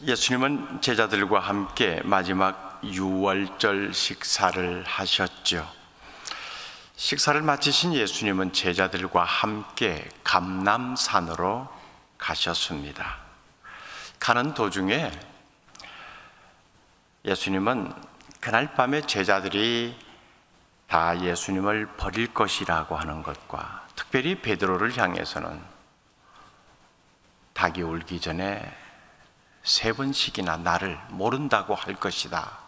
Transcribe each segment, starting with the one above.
예수님은 제자들과 함께 마지막 유월절 식사를 하셨죠. 식사를 마치신 예수님은 제자들과 함께 감람산으로 가셨습니다. 가는 도중에 예수님은 그날 밤에 제자들이 다 예수님을 버릴 것이라고 하는 것과 특별히 베드로를 향해서는 닭이 울기 전에 3번씩이나 나를 모른다고 할 것이다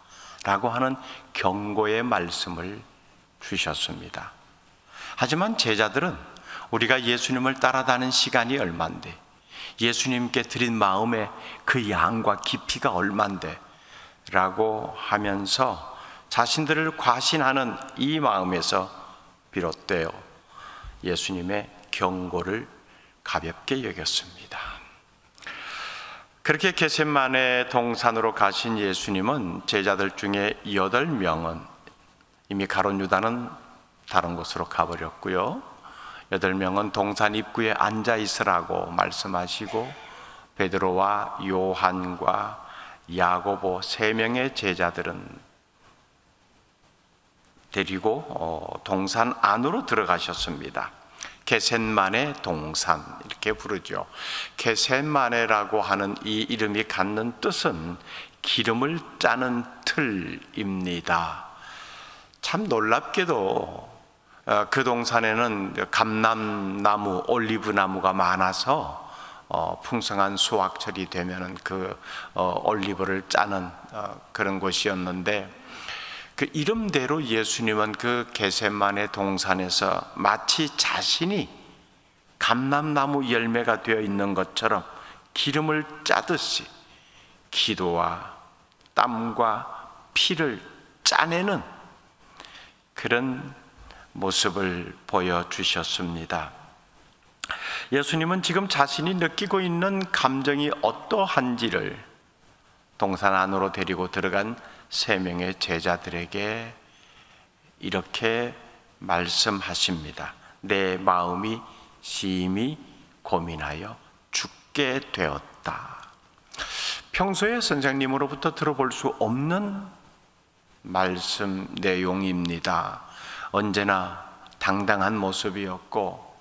라고 하는 경고의 말씀을 주셨습니다. 하지만 제자들은 우리가 예수님을 따라다니는 시간이 얼만데, 예수님께 드린 마음의 그 양과 깊이가 얼만데 라고 하면서 자신들을 과신하는 이 마음에서 비롯되어 예수님의 경고를 가볍게 여겼습니다. 그렇게 겟세마네 동산으로 가신 예수님은 제자들 중에 8명은 이미 가룟 유다는 다른 곳으로 가버렸고요, 8명은 동산 입구에 앉아 있으라고 말씀하시고 베드로와 요한과 야고보 3명의 제자들은 데리고 동산 안으로 들어가셨습니다. 겟세마네 동산 이렇게 부르죠. 겟세마네라고 하는 이 이름이 갖는 뜻은 기름을 짜는 틀입니다. 참 놀랍게도 그 동산에는 감람나무, 올리브나무가 많아서 풍성한 수확철이 되면은 그 올리브를 짜는 그런 곳이었는데, 그 이름대로 예수님은 그 겟세마네 동산에서 마치 자신이 감람나무 열매가 되어 있는 것처럼 기름을 짜듯이 기도와 땀과 피를 짜내는 그런 모습을 보여주셨습니다. 예수님은 지금 자신이 느끼고 있는 감정이 어떠한지를 동산 안으로 데리고 들어간 3명의 제자들에게 이렇게 말씀하십니다. 내 마음이 심히 고민하여 죽게 되었다. 평소에 선생님으로부터 들어볼 수 없는 말씀 내용입니다. 언제나 당당한 모습이었고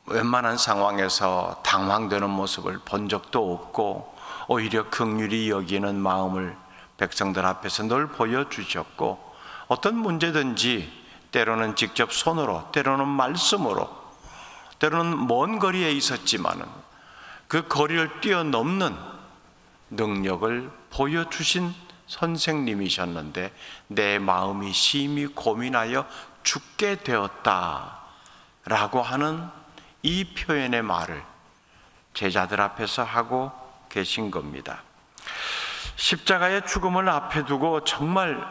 웬만한 상황에서 당황되는 모습을 본 적도 없고 오히려 긍휼히 여기는 마음을 백성들 앞에서 늘 보여주셨고, 어떤 문제든지 때로는 직접 손으로, 때로는 말씀으로, 때로는 먼 거리에 있었지만은 그 거리를 뛰어넘는 능력을 보여주신 선생님이셨는데, 내 마음이 심히 고민하여 죽게 되었다 라고 하는 이 표현의 말을 제자들 앞에서 하고 계신 겁니다. 십자가의 죽음을 앞에 두고 정말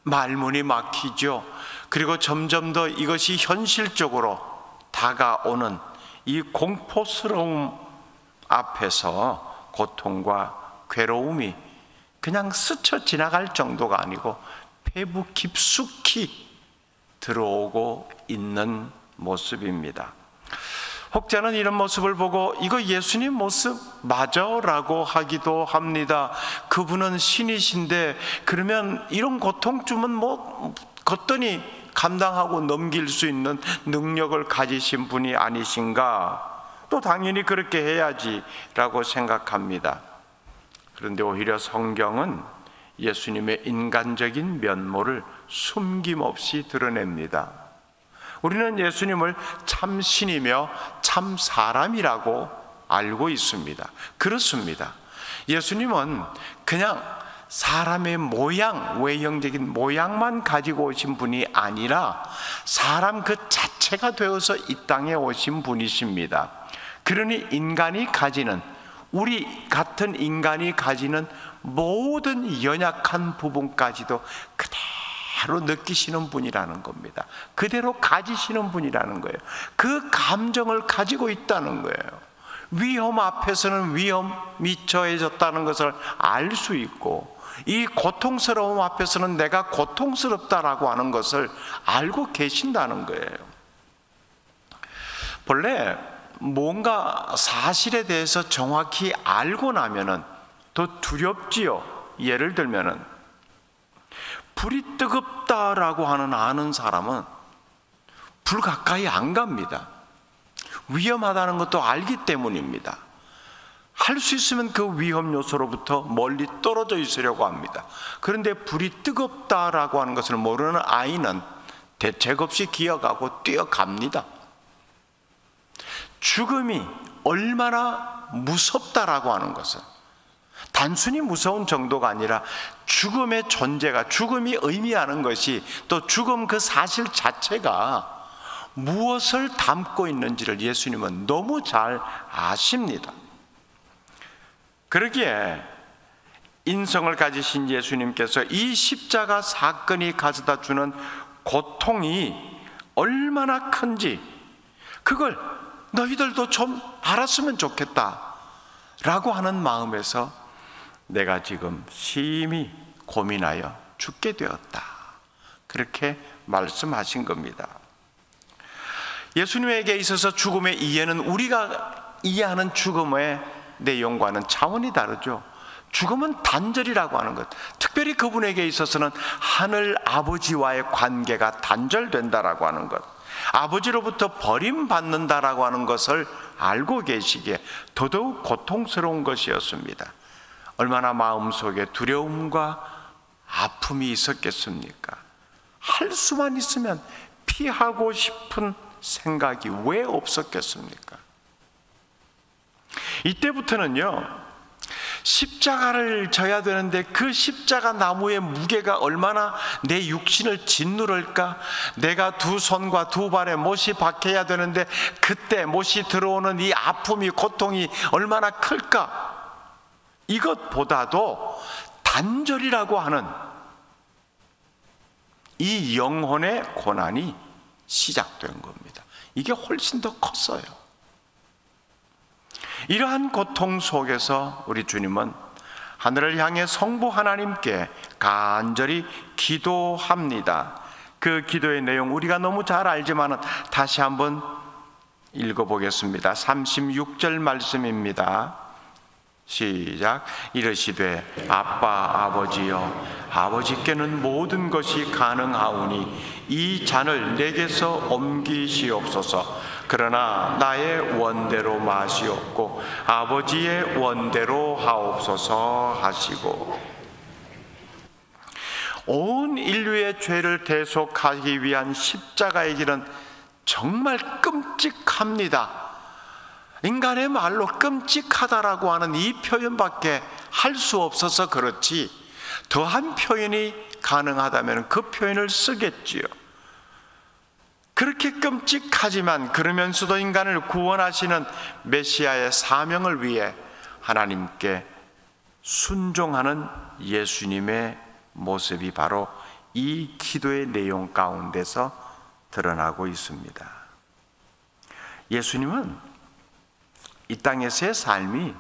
말문이 막히죠. 그리고 점점 더 이것이 현실적으로 다가오는 이 공포스러움 앞에서 고통과 괴로움이 그냥 스쳐 지나갈 정도가 아니고 폐부 깊숙이 들어오고 있는 모습입니다. 혹자는 이런 모습을 보고 이거 예수님 모습 맞아? 라고 하기도 합니다. 그분은 신이신데 그러면 이런 고통쯤은 뭐 거뜬히 감당하고 넘길 수 있는 능력을 가지신 분이 아니신가? 또 당연히 그렇게 해야지 라고 생각합니다. 그런데 오히려 성경은 예수님의 인간적인 면모를 숨김없이 드러냅니다. 우리는 예수님을 참 신이며 참 사람이라고 알고 있습니다. 그렇습니다. 예수님은 그냥 사람의 모양, 외형적인 모양만 가지고 오신 분이 아니라 사람 그 자체가 되어서 이 땅에 오신 분이십니다. 그러니 인간이 가지는, 우리 같은 인간이 가지는 모든 연약한 부분까지도 그대로 느끼시는 분이라는 겁니다. 그대로 가지시는 분이라는 거예요. 그 감정을 가지고 있다는 거예요. 위험 앞에서는 위험이 처해졌다는 것을 알 수 있고, 이 고통스러움 앞에서는 내가 고통스럽다라고 하는 것을 알고 계신다는 거예요. 본래 뭔가 사실에 대해서 정확히 알고 나면은 더 두렵지요. 예를 들면은 불이 뜨겁다라고 아는 사람은 불 가까이 안 갑니다. 위험하다는 것도 알기 때문입니다. 할 수 있으면 그 위험 요소로부터 멀리 떨어져 있으려고 합니다. 그런데 불이 뜨겁다라고 하는 것을 모르는 아이는 대책 없이 기어가고 뛰어갑니다. 죽음이 얼마나 무섭다라고 하는 것은 단순히 무서운 정도가 아니라 죽음의 존재가, 죽음이 의미하는 것이, 또 죽음 그 사실 자체가 무엇을 담고 있는지를 예수님은 너무 잘 아십니다. 그러기에 인성을 가지신 예수님께서 이 십자가 사건이 가져다 주는 고통이 얼마나 큰지 그걸 너희들도 좀 알았으면 좋겠다 라고 하는 마음에서 내가 지금 심히 고민하여 죽게 되었다, 그렇게 말씀하신 겁니다. 예수님에게 있어서 죽음의 이해는 우리가 이해하는 죽음의 내용과는 차원이 다르죠. 죽음은 단절이라고 하는 것, 특별히 그분에게 있어서는 하늘 아버지와의 관계가 단절된다라고 하는 것, 아버지로부터 버림받는다라고 하는 것을 알고 계시기에 더더욱 고통스러운 것이었습니다. 얼마나 마음속에 두려움과 아픔이 있었겠습니까? 할 수만 있으면 피하고 싶은 생각이 왜 없었겠습니까? 이때부터는요, 십자가를 져야 되는데 그 십자가 나무의 무게가 얼마나 내 육신을 짓누를까? 내가 두 손과 두 발에 못이 박혀야 되는데 그때 못이 들어오는 이 아픔이, 고통이 얼마나 클까? 이것보다도 단절이라고 하는 이 영혼의 고난이 시작된 겁니다. 이게 훨씬 더 컸어요. 이러한 고통 속에서 우리 주님은 하늘을 향해 성부 하나님께 간절히 기도합니다. 그 기도의 내용 우리가 너무 잘 알지만 다시 한번 읽어보겠습니다. 36절 말씀입니다. 시작. 이르시되 아빠 아버지여, 아버지께는 모든 것이 가능하오니 이 잔을 내게서 옮기시옵소서. 그러나 나의 원대로 마시옵고 아버지의 원대로 하옵소서 하시고, 온 인류의 죄를 대속하기 위한 십자가의 길은 정말 끔찍합니다. 인간의 말로 끔찍하다라고 하는 이 표현밖에 할 수 없어서 그렇지, 더한 표현이 가능하다면 그 표현을 쓰겠지요. 그렇게 끔찍하지만 그러면서도 인간을 구원하시는 메시아의 사명을 위해 하나님께 순종하는 예수님의 모습이 바로 이 기도의 내용 가운데서 드러나고 있습니다. 예수님은 이 땅에서의 삶이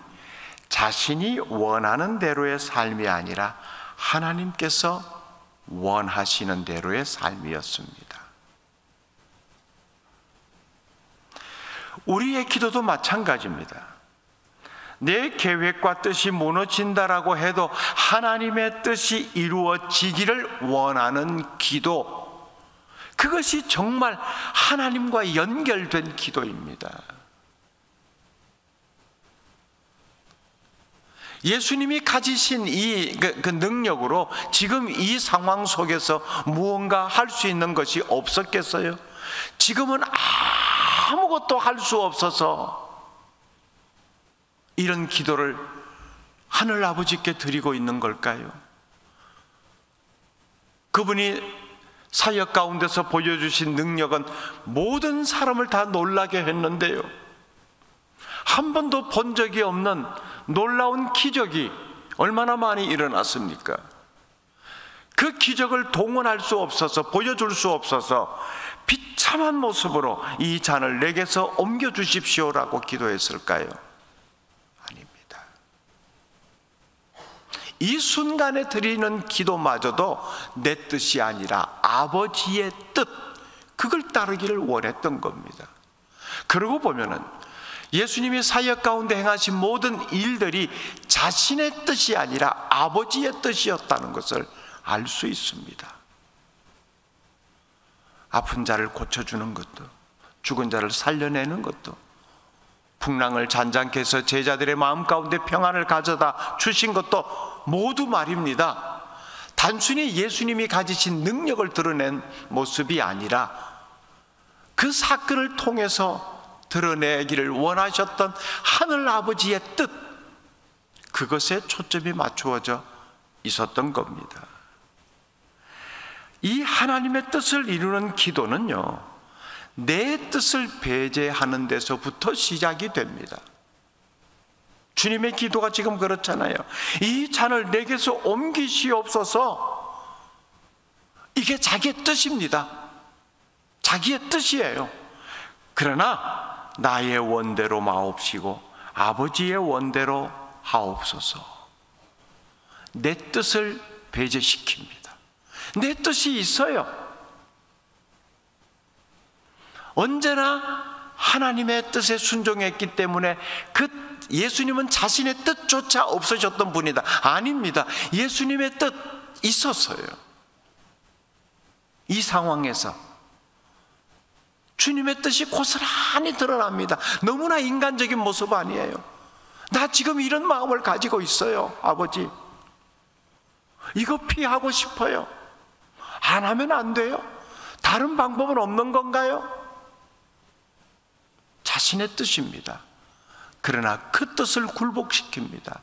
자신이 원하는 대로의 삶이 아니라 하나님께서 원하시는 대로의 삶이었습니다. 우리의 기도도 마찬가지입니다. 내 계획과 뜻이 무너진다라고 해도 하나님의 뜻이 이루어지기를 원하는 기도, 그것이 정말 하나님과 연결된 기도입니다. 예수님이 가지신 그 능력으로 지금 이 상황 속에서 무언가 할 수 있는 것이 없었겠어요? 지금은 아무것도 할 수 없어서 이런 기도를 하늘 아버지께 드리고 있는 걸까요? 그분이 사역 가운데서 보여주신 능력은 모든 사람을 다 놀라게 했는데요, 한 번도 본 적이 없는 놀라운 기적이 얼마나 많이 일어났습니까? 그 기적을 동원할 수 없어서, 보여줄 수 없어서 비참한 모습으로 이 잔을 내게서 옮겨주십시오라고 기도했을까요? 아닙니다. 이 순간에 드리는 기도마저도 내 뜻이 아니라 아버지의 뜻, 그걸 따르기를 원했던 겁니다. 그러고 보면은 예수님이 사역 가운데 행하신 모든 일들이 자신의 뜻이 아니라 아버지의 뜻이었다는 것을 알 수 있습니다. 아픈 자를 고쳐주는 것도, 죽은 자를 살려내는 것도, 풍랑을 잔잔케 해서 제자들의 마음 가운데 평안을 가져다 주신 것도 모두 말입니다. 단순히 예수님이 가지신 능력을 드러낸 모습이 아니라 그 사건을 통해서 드러내기를 원하셨던 하늘 아버지의 뜻, 그것에 초점이 맞추어져 있었던 겁니다. 이 하나님의 뜻을 이루는 기도는요, 내 뜻을 배제하는 데서부터 시작이 됩니다. 주님의 기도가 지금 그렇잖아요. 이 잔을 내게서 옮기시옵소서. 이게 자기의 뜻입니다. 자기의 뜻이에요. 그러나 나의 원대로 마옵시고 아버지의 원대로 하옵소서. 내 뜻을 배제시킵니다. 내 뜻이 있어요. 언제나 하나님의 뜻에 순종했기 때문에 예수님은 자신의 뜻조차 없으셨던 분이다. 아닙니다. 예수님의 뜻 있었어요. 이 상황에서 주님의 뜻이 고스란히 드러납니다. 너무나 인간적인 모습 아니에요. 나 지금 이런 마음을 가지고 있어요, 아버지. 이거 피하고 싶어요. 안 하면 안 돼요? 다른 방법은 없는 건가요? 자신의 뜻입니다. 그러나 그 뜻을 굴복시킵니다.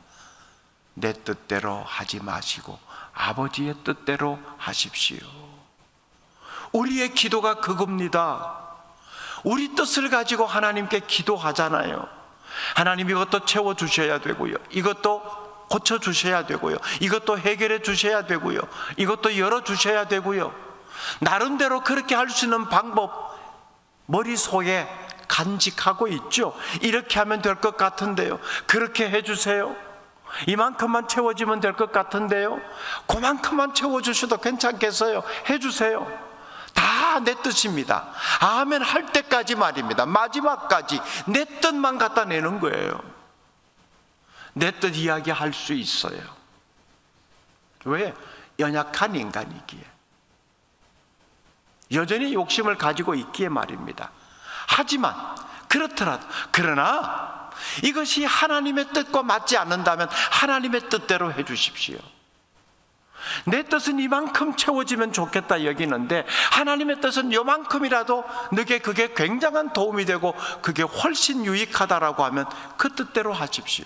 내 뜻대로 하지 마시고 아버지의 뜻대로 하십시오. 우리의 기도가 그겁니다. 우리 뜻을 가지고 하나님께 기도하잖아요. 하나님 이것도 채워주셔야 되고요, 이것도 고쳐주셔야 되고요, 이것도 해결해 주셔야 되고요, 이것도 열어주셔야 되고요. 나름대로 그렇게 할 수 있는 방법 머릿속에 간직하고 있죠. 이렇게 하면 될 것 같은데요, 그렇게 해주세요. 이만큼만 채워지면 될 것 같은데요, 그만큼만 채워주셔도 괜찮겠어요. 해주세요. 다 내 뜻입니다. 아멘 할 때까지 말입니다. 마지막까지 내 뜻만 갖다 내는 거예요. 내 뜻 이야기할 수 있어요. 왜? 연약한 인간이기에, 여전히 욕심을 가지고 있기에 말입니다. 하지만 그렇더라도, 그러나 이것이 하나님의 뜻과 맞지 않는다면 하나님의 뜻대로 해 주십시오. 내 뜻은 이만큼 채워지면 좋겠다 여기는데 하나님의 뜻은 요만큼이라도 너게 그게 굉장한 도움이 되고 그게 훨씬 유익하다라고 하면 그 뜻대로 하십시오.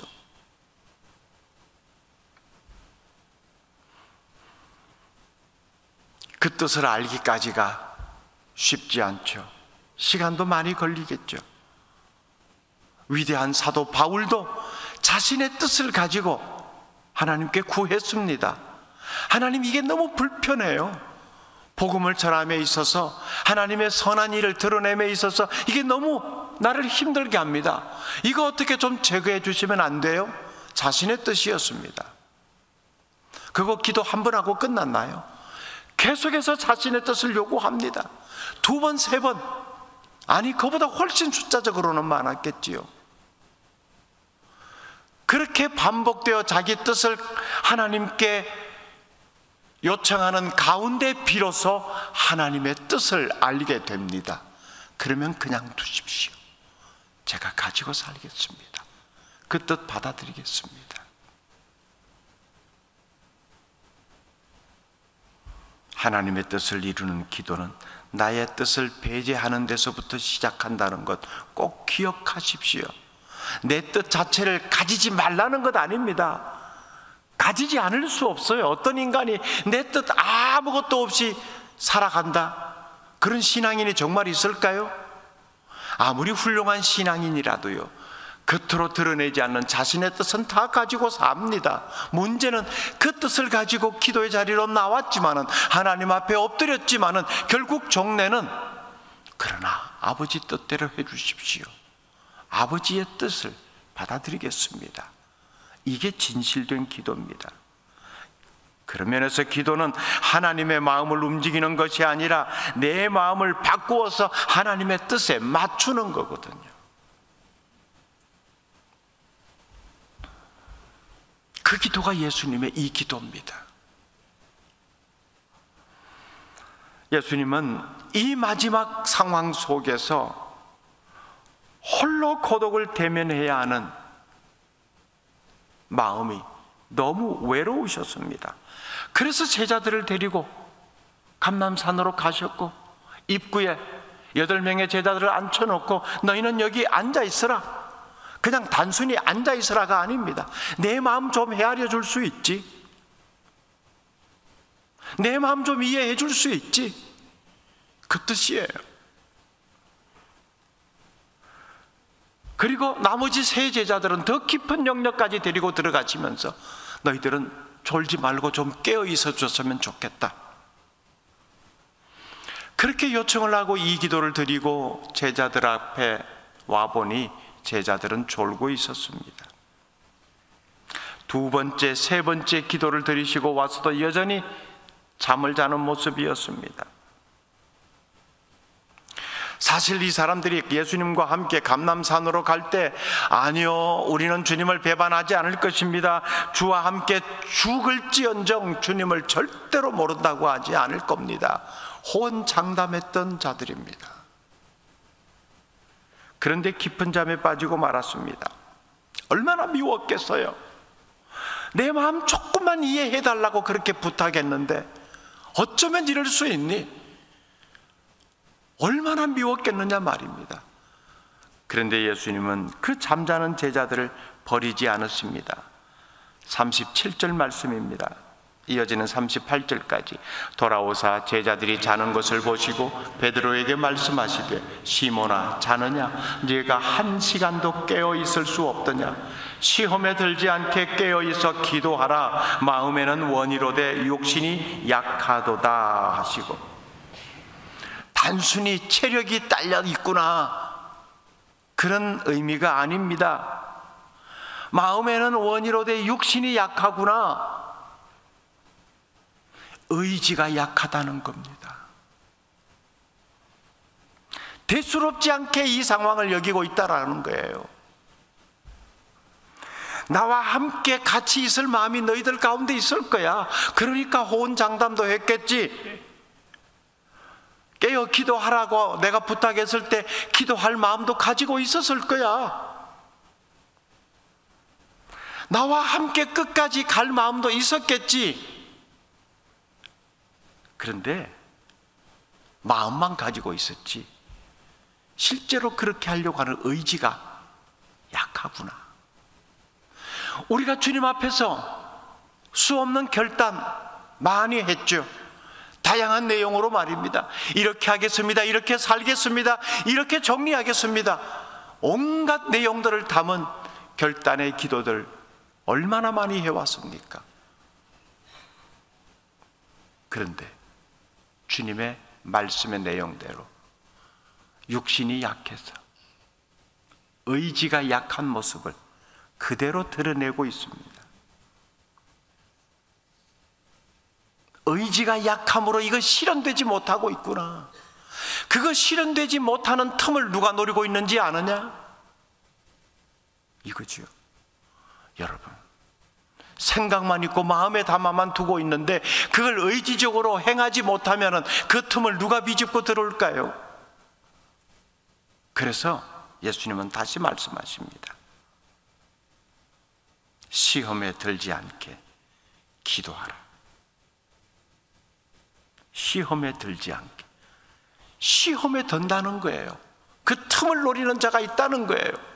그 뜻을 알기까지가 쉽지 않죠. 시간도 많이 걸리겠죠. 위대한 사도 바울도 자신의 뜻을 가지고 하나님께 구했습니다. 하나님, 이게 너무 불편해요. 복음을 전함에 있어서, 하나님의 선한 일을 드러냄에 있어서 이게 너무 나를 힘들게 합니다. 이거 어떻게 좀 제거해 주시면 안 돼요? 자신의 뜻이었습니다. 그거 기도 한 번 하고 끝났나요? 계속해서 자신의 뜻을 요구합니다. 2번, 3번, 아니 그보다 훨씬 숫자적으로는 많았겠지요. 그렇게 반복되어 자기 뜻을 하나님께 요청하는 가운데 비로소 하나님의 뜻을 알게 됩니다. 그러면 그냥 두십시오. 제가 가지고 살겠습니다. 그 뜻 받아들이겠습니다. 하나님의 뜻을 이루는 기도는 나의 뜻을 배제하는 데서부터 시작한다는 것 꼭 기억하십시오. 내 뜻 자체를 가지지 말라는 것 아닙니다. 가지지 않을 수 없어요. 어떤 인간이 내 뜻 아무것도 없이 살아간다, 그런 신앙인이 정말 있을까요? 아무리 훌륭한 신앙인이라도요, 겉으로 드러내지 않는 자신의 뜻은 다 가지고 삽니다. 문제는 그 뜻을 가지고 기도의 자리로 나왔지만은, 하나님 앞에 엎드렸지만은 결국 종례는 그러나 아버지 뜻대로 해주십시오, 아버지의 뜻을 받아들이겠습니다, 이게 진실된 기도입니다. 그런 면에서 기도는 하나님의 마음을 움직이는 것이 아니라 내 마음을 바꾸어서 하나님의 뜻에 맞추는 거거든요. 그 기도가 예수님의 이 기도입니다. 예수님은 이 마지막 상황 속에서 홀로 고독을 대면해야 하는 마음이 너무 외로우셨습니다. 그래서 제자들을 데리고 감람산으로 가셨고, 입구에 8명의 제자들을 앉혀놓고 너희는 여기 앉아있으라. 그냥 단순히 앉아있으라가 아닙니다. 내 마음 좀 헤아려 줄 수 있지? 내 마음 좀 이해해 줄 수 있지? 그 뜻이에요. 그리고 나머지 3 제자들은 더 깊은 영역까지 데리고 들어가시면서 너희들은 졸지 말고 좀 깨어 있어 줬으면 좋겠다. 그렇게 요청을 하고 이 기도를 드리고 제자들 앞에 와보니 제자들은 졸고 있었습니다. 2번째, 3번째 기도를 드리시고 와서도 여전히 잠을 자는 모습이었습니다. 사실 이 사람들이 예수님과 함께 감람산으로 갈 때 아니요, 우리는 주님을 배반하지 않을 것입니다, 주와 함께 죽을지언정 주님을 절대로 모른다고 하지 않을 겁니다, 호언장담했던 자들입니다. 그런데 깊은 잠에 빠지고 말았습니다. 얼마나 미웠겠어요. 내 마음 조금만 이해해달라고 그렇게 부탁했는데 어쩌면 이럴 수 있니? 얼마나 미웠겠느냐 말입니다. 그런데 예수님은 그 잠자는 제자들을 버리지 않으십니다. 37절 말씀입니다. 이어지는 38절까지. 돌아오사 제자들이 자는 것을 보시고 베드로에게 말씀하시되 시몬아, 자느냐? 네가 1시간도 깨어 있을 수 없더냐? 시험에 들지 않게 깨어 있어 기도하라. 마음에는 원이로되 육신이 약하도다 하시고, 단순히 체력이 딸려 있구나 그런 의미가 아닙니다. 마음에는 원이로되 육신이 약하구나, 의지가 약하다는 겁니다. 대수롭지 않게 이 상황을 여기고 있다라는 거예요. 나와 함께 같이 있을 마음이 너희들 가운데 있을 거야. 그러니까 호언장담도 했겠지. 깨어 기도하라고 내가 부탁했을 때 기도할 마음도 가지고 있었을 거야. 나와 함께 끝까지 갈 마음도 있었겠지. 그런데 마음만 가지고 있었지 실제로 그렇게 하려고 하는 의지가 약하구나. 우리가 주님 앞에서 수없는 결단 많이 했죠. 다양한 내용으로 말입니다. 이렇게 하겠습니다, 이렇게 살겠습니다, 이렇게 정리하겠습니다. 온갖 내용들을 담은 결단의 기도들 얼마나 많이 해왔습니까? 그런데 주님의 말씀의 내용대로 육신이 약해서 의지가 약한 모습을 그대로 드러내고 있습니다. 의지가 약함으로 이거 실현되지 못하고 있구나. 그거 실현되지 못하는 틈을 누가 노리고 있는지 아느냐? 이거죠. 여러분, 생각만 있고 마음에 담아만 두고 있는데 그걸 의지적으로 행하지 못하면 그 틈을 누가 비집고 들어올까요? 그래서 예수님은 다시 말씀하십니다. 시험에 들지 않게 기도하라. 시험에 들지 않게. 시험에 든다는 거예요. 그 틈을 노리는 자가 있다는 거예요.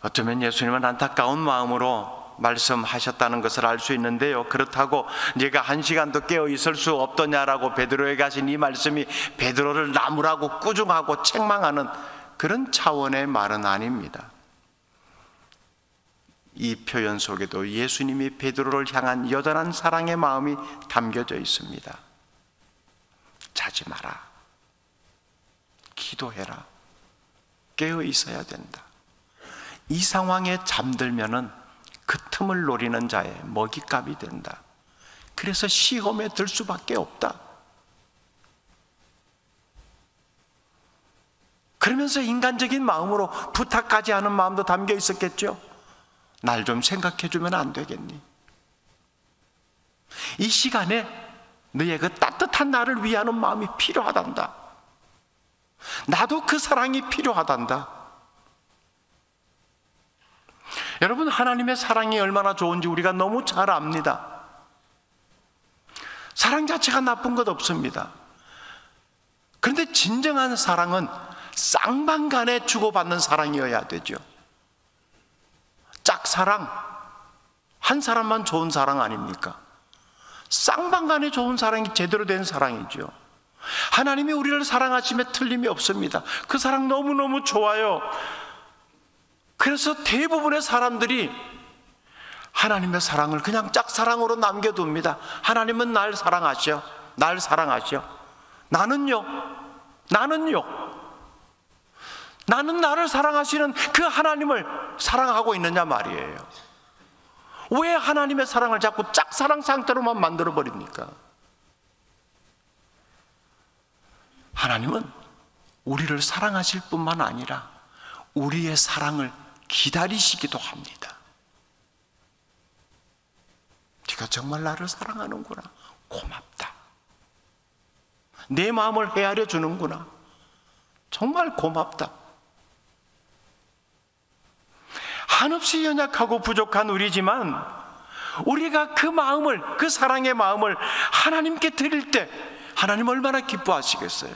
어쩌면 예수님은 안타까운 마음으로 말씀하셨다는 것을 알 수 있는데요, 그렇다고 네가 1시간도 깨어 있을 수 없더냐라고 베드로에게 하신 이 말씀이 베드로를 나무라고 꾸중하고 책망하는 그런 차원의 말은 아닙니다. 이 표현 속에도 예수님이 베드로를 향한 여전한 사랑의 마음이 담겨져 있습니다. 자지 마라. 기도해라. 깨어 있어야 된다. 이 상황에 잠들면은 그 틈을 노리는 자의 먹잇감이 된다. 그래서 시험에 들 수밖에 없다. 그러면서 인간적인 마음으로 부탁까지 하는 마음도 담겨 있었겠죠. 날 좀 생각해 주면 안 되겠니? 이 시간에 너의 그 따뜻한 나를 위하는 마음이 필요하단다. 나도 그 사랑이 필요하단다. 여러분, 하나님의 사랑이 얼마나 좋은지 우리가 너무 잘 압니다. 사랑 자체가 나쁜 것 없습니다. 그런데 진정한 사랑은 쌍방간에 주고받는 사랑이어야 되죠. 짝사랑, 한 사람만 좋은 사랑 아닙니까? 쌍방간에 좋은 사랑이 제대로 된 사랑이죠. 하나님이 우리를 사랑하심에 틀림이 없습니다. 그 사랑 너무너무 좋아요. 그래서 대부분의 사람들이 하나님의 사랑을 그냥 짝사랑으로 남겨둡니다. 하나님은 날 사랑하셔. 날 사랑하셔. 나는요? 나는 나를 사랑하시는 그 하나님을 사랑하고 있느냐 말이에요. 왜 하나님의 사랑을 자꾸 짝사랑 상태로만 만들어버립니까? 하나님은 우리를 사랑하실 뿐만 아니라 우리의 사랑을 기다리시기도 합니다. 네가 정말 나를 사랑하는구나. 고맙다. 내 마음을 헤아려 주는구나. 정말 고맙다. 한없이 연약하고 부족한 우리지만 우리가 그 마음을, 그 사랑의 마음을 하나님께 드릴 때 하나님 얼마나 기뻐하시겠어요?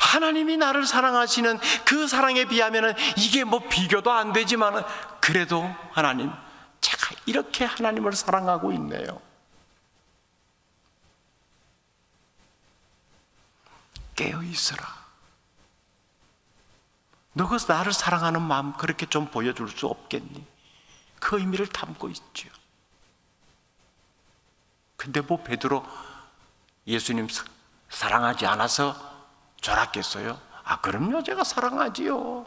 하나님이 나를 사랑하시는 그 사랑에 비하면 이게 뭐 비교도 안 되지만 그래도 하나님, 제가 이렇게 하나님을 사랑하고 있네요. 깨어 있어라. 너가 나를 사랑하는 마음 그렇게 좀 보여줄 수 없겠니? 그 의미를 담고 있죠. 근데 뭐 베드로 예수님 사랑하지 않아서 졸았겠어요? 아, 그럼요, 제가 사랑하지요.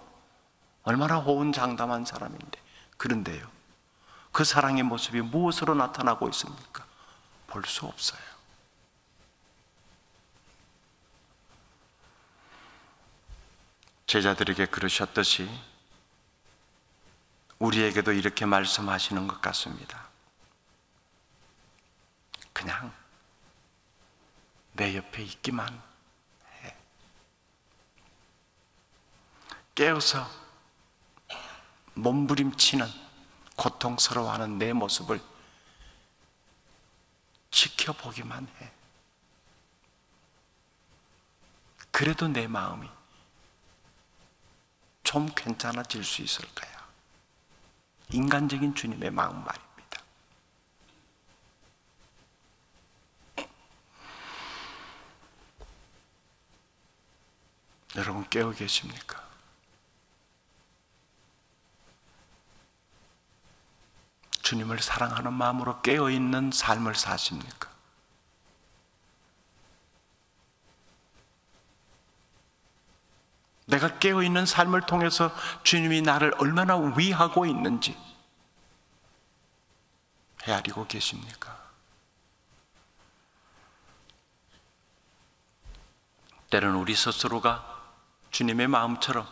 얼마나 호언장담한 사람인데. 그런데요, 그 사랑의 모습이 무엇으로 나타나고 있습니까? 볼 수 없어요. 제자들에게 그러셨듯이 우리에게도 이렇게 말씀하시는 것 같습니다. 그냥 내 옆에 있기만 해. 깨어서 몸부림치는, 고통스러워하는 내 모습을 지켜보기만 해. 그래도 내 마음이 좀 괜찮아질 수 있을 거야. 인간적인 주님의 마음 말입니다. 여러분, 깨어 계십니까? 주님을 사랑하는 마음으로 깨어있는 삶을 사십니까? 내가 깨어있는 삶을 통해서 주님이 나를 얼마나 위하고 있는지 헤아리고 계십니까? 때로는 우리 스스로가 주님의 마음처럼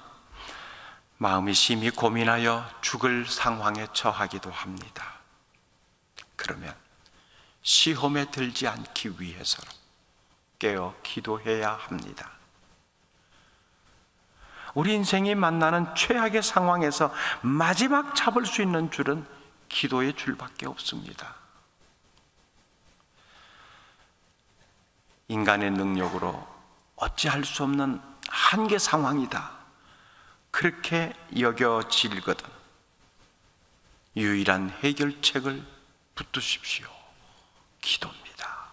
마음이 심히 고민하여 죽을 상황에 처하기도 합니다. 그러면 시험에 들지 않기 위해서 깨어 기도해야 합니다. 우리 인생이 만나는 최악의 상황에서 마지막 잡을 수 있는 줄은 기도의 줄밖에 없습니다. 인간의 능력으로 어찌할 수 없는 한계 상황이다, 그렇게 여겨질거든 유일한 해결책을 붙드십시오. 기도입니다.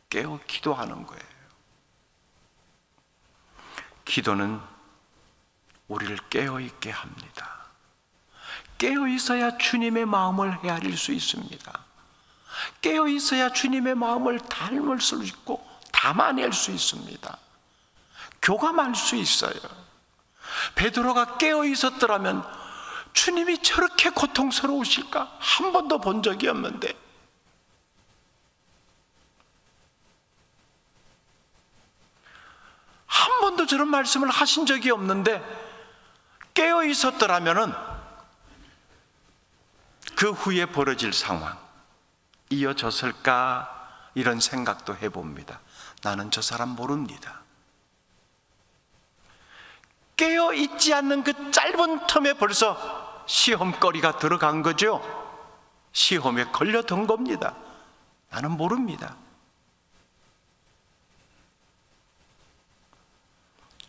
깨어 기도하는 거예요. 기도는 우리를 깨어있게 합니다. 깨어있어야 주님의 마음을 헤아릴 수 있습니다. 깨어있어야 주님의 마음을 닮을 수 있고 담아낼 수 있습니다. 교감할 수 있어요. 베드로가 깨어있었더라면 주님이 저렇게 고통스러우실까 한 번도 본 적이 없는데, 번도 저런 말씀을 하신 적이 없는데 깨어 있었더라면은 그 후에 벌어질 상황 이어졌을까 이런 생각도 해봅니다. 나는 저 사람 모릅니다. 깨어 있지 않는 그 짧은 텀에 벌써 시험거리가 들어간 거죠. 시험에 걸려든 겁니다. 나는 모릅니다.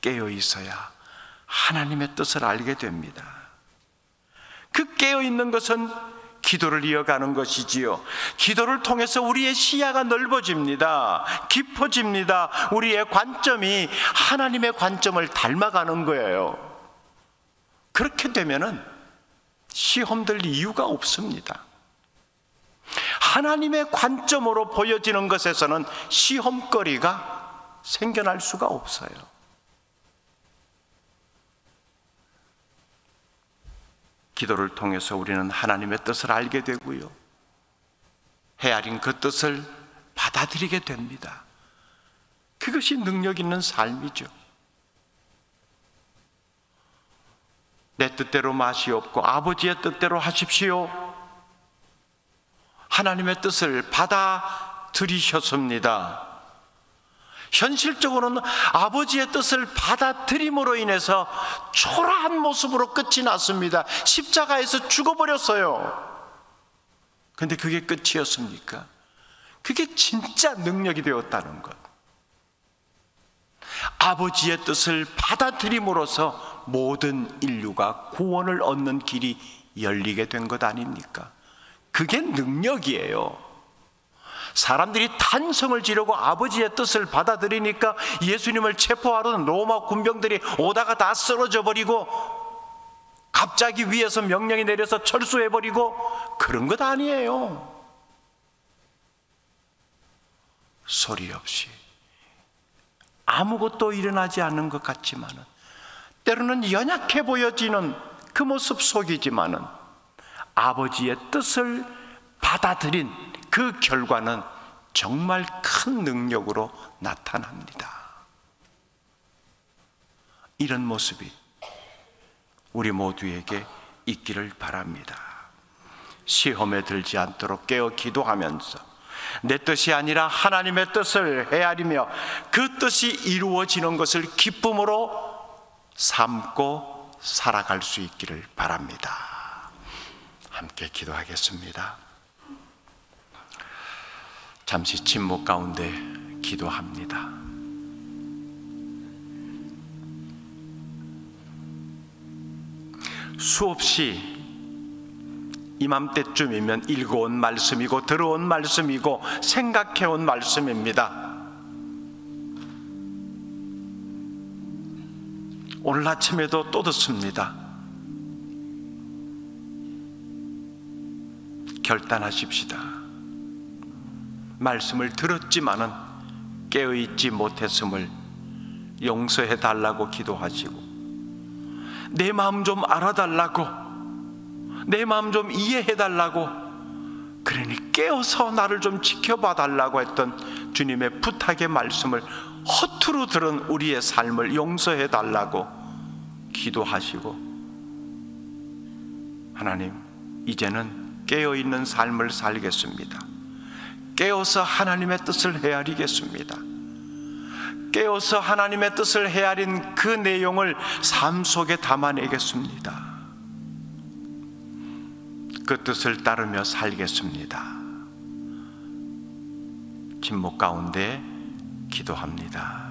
깨어 있어야 하나님의 뜻을 알게 됩니다. 그 깨어 있는 것은 기도를 이어가는 것이지요. 기도를 통해서 우리의 시야가 넓어집니다. 깊어집니다. 우리의 관점이 하나님의 관점을 닮아가는 거예요. 그렇게 되면은 시험될 이유가 없습니다. 하나님의 관점으로 보여지는 것에서는 시험거리가 생겨날 수가 없어요. 기도를 통해서 우리는 하나님의 뜻을 알게 되고요, 헤아린 그 뜻을 받아들이게 됩니다. 그것이 능력 있는 삶이죠. 내 뜻대로 마시옵고 아버지의 뜻대로 하십시오. 하나님의 뜻을 받아들이셨습니다. 현실적으로는 아버지의 뜻을 받아들임으로 인해서 초라한 모습으로 끝이 났습니다. 십자가에서 죽어버렸어요. 그런데 그게 끝이었습니까? 그게 진짜 능력이 되었다는 것. 아버지의 뜻을 받아들임으로써 모든 인류가 구원을 얻는 길이 열리게 된 것 아닙니까? 그게 능력이에요. 사람들이 탄성을 지르고 아버지의 뜻을 받아들이니까 예수님을 체포하려는 로마 군병들이 오다가 다 쓰러져 버리고 갑자기 위에서 명령이 내려서 철수해버리고 그런 것 아니에요. 소리 없이 아무것도 일어나지 않는 것 같지만은, 때로는 연약해 보여지는 그 모습 속이지만은 아버지의 뜻을 받아들인 그 결과는 정말 큰 능력으로 나타납니다. 이런 모습이 우리 모두에게 있기를 바랍니다. 시험에 들지 않도록 깨어 기도하면서 내 뜻이 아니라 하나님의 뜻을 헤아리며 그 뜻이 이루어지는 것을 기쁨으로 삼고 살아갈 수 있기를 바랍니다. 함께 기도하겠습니다. 잠시 침묵 가운데 기도합니다. 수없이 이맘때쯤이면 읽어온 말씀이고 들어온 말씀이고 생각해온 말씀입니다. 오늘 아침에도 또 듣습니다. 결단하십시다. 말씀을 들었지만은 깨어있지 못했음을 용서해 달라고 기도하시고, 내 마음 좀 알아달라고, 내 마음 좀 이해해 달라고, 그러니 깨어서 나를 좀 지켜봐 달라고 했던 주님의 부탁의 말씀을 허투루 들은 우리의 삶을 용서해 달라고 기도하시고, 하나님, 이제는 깨어있는 삶을 살겠습니다. 깨어서 하나님의 뜻을 헤아리겠습니다. 깨어서 하나님의 뜻을 헤아린 그 내용을 삶 속에 담아내겠습니다. 그 뜻을 따르며 살겠습니다. 침묵 가운데 기도합니다.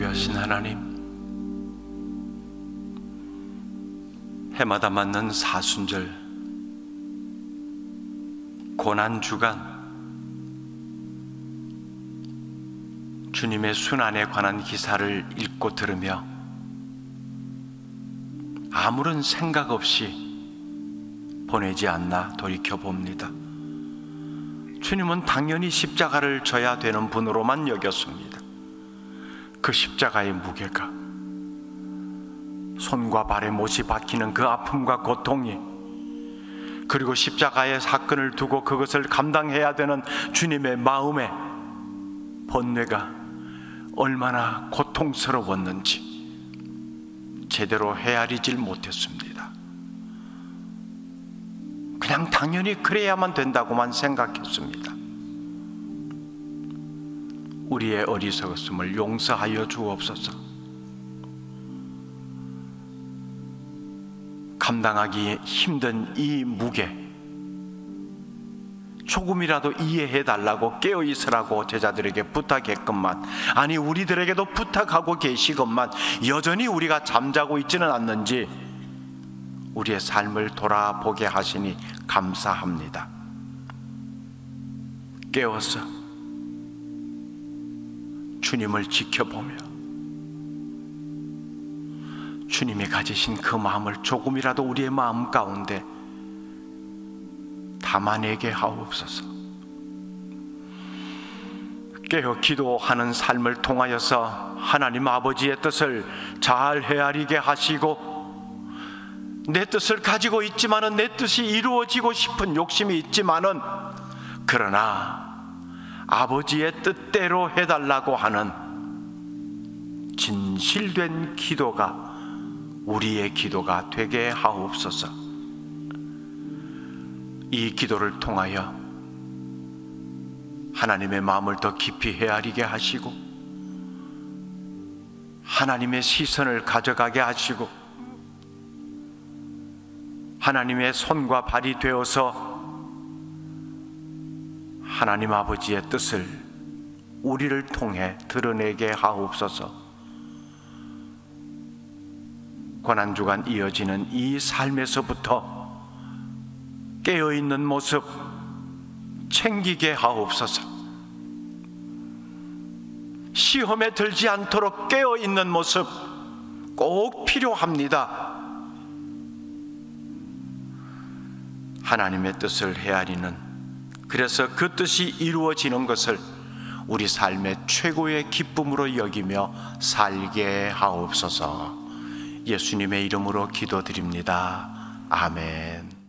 귀하신 하나님, 해마다 맞는 사순절, 고난주간, 주님의 순환에 관한 기사를 읽고 들으며 아무런 생각 없이 보내지 않나 돌이켜봅니다. 주님은 당연히 십자가를 져야 되는 분으로만 여겼습니다. 그 십자가의 무게가, 손과 발에 못이 박히는 그 아픔과 고통이, 그리고 십자가의 사건을 두고 그것을 감당해야 되는 주님의 마음의 번뇌가 얼마나 고통스러웠는지 제대로 헤아리질 못했습니다. 그냥 당연히 그래야만 된다고만 생각했습니다. 우리의 어리석었음을 용서하여 주옵소서. 감당하기 힘든 이 무게, 조금이라도 이해해달라고 깨어있으라고 제자들에게 부탁했건만, 아니 우리들에게도 부탁하고 계시건만 여전히 우리가 잠자고 있지는 않는지 우리의 삶을 돌아보게 하시니 감사합니다. 깨어서 주님을 지켜보며 주님이 가지신 그 마음을 조금이라도 우리의 마음 가운데 담아내게 하옵소서. 깨어 기도하는 삶을 통하여서 하나님 아버지의 뜻을 잘 헤아리게 하시고, 내 뜻을 가지고 있지만은, 내 뜻이 이루어지고 싶은 욕심이 있지만은, 그러나 아버지의 뜻대로 해달라고 하는 진실된 기도가 우리의 기도가 되게 하옵소서. 이 기도를 통하여 하나님의 마음을 더 깊이 헤아리게 하시고, 하나님의 시선을 가져가게 하시고, 하나님의 손과 발이 되어서 하나님 아버지의 뜻을 우리를 통해 드러내게 하옵소서. 고난주간 이어지는 이 삶에서부터 깨어있는 모습 챙기게 하옵소서. 시험에 들지 않도록 깨어있는 모습 꼭 필요합니다. 하나님의 뜻을 헤아리는, 그래서 그 뜻이 이루어지는 것을 우리 삶의 최고의 기쁨으로 여기며 살게 하옵소서. 예수님의 이름으로 기도드립니다. 아멘.